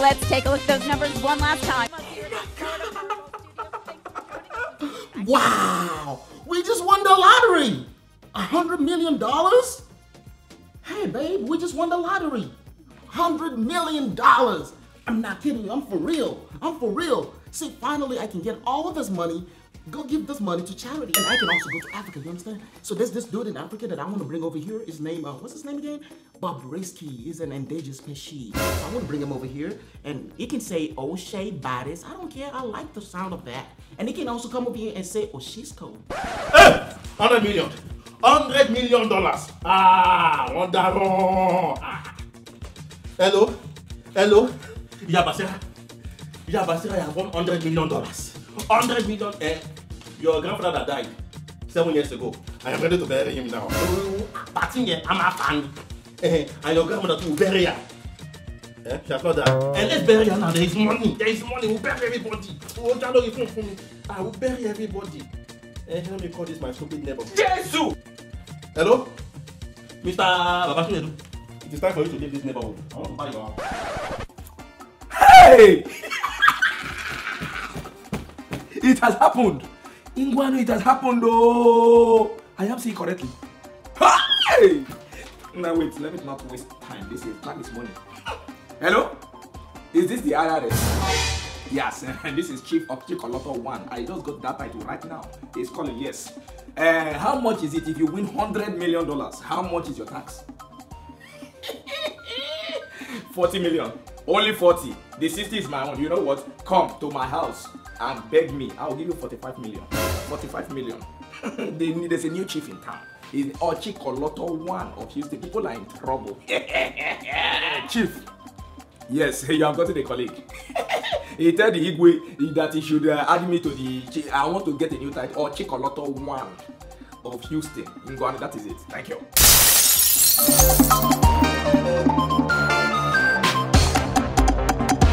Let's take a look at those numbers one last time. Wow! We just won the lottery! $100 million? Hey babe, we just won the lottery. $100 million! I'm not kidding you, I'm for real. I'm for real. See, finally I can get all of this money, go give this money to charity. And I can also go to Africa, you understand? So there's this dude in Africa that I want to bring over here. His name, what's his name again? Bobrisky. He's an endangered species. So I want to bring him over here. And he can say O'Shea Bodies. I don't care, I like the sound of that. And he can also come over here and say Oshisco. Hey! 100 million. $100 million. Ah, wonderful. Ah. Hello? Hello? Yabasira, I have won $100 million. $100 million. Your grandfather died 7 years ago. I am ready to bury him now. I'm a fan. And your grandmother too will bury her. She has not died. And let's bury her now. There is money. There is money. We'll bury everybody. I will bury everybody. Let me call this my stupid neighbor. Jesus! Hello? Mr. Babasuedu. It is time for you to leave this neighborhood. I want to buy your house. Hey! It has happened. Ingwano, it has happened. Oh, I am seeing correctly. Hey! Now wait, let me not waste time. This is money. Hello? Is this the IRS? Yes, and this is Chief of Chikoloto 1. I just got that title right now. He's calling, yes. How much is it if you win $100 million? How much is your tax? 40 million. Only 40. The 60 is my own. You know what? Come to my house and beg me. I'll give you 45 million. 45 million. There's a new chief in town. He's Ochikoloto 1 of Houston. People are in trouble. Chief. Yes, you have gotten a colleague. He told the Igwe that he should add me to the... I want to get a new title. Ochikoloto 1 of Houston. That is it. Thank you.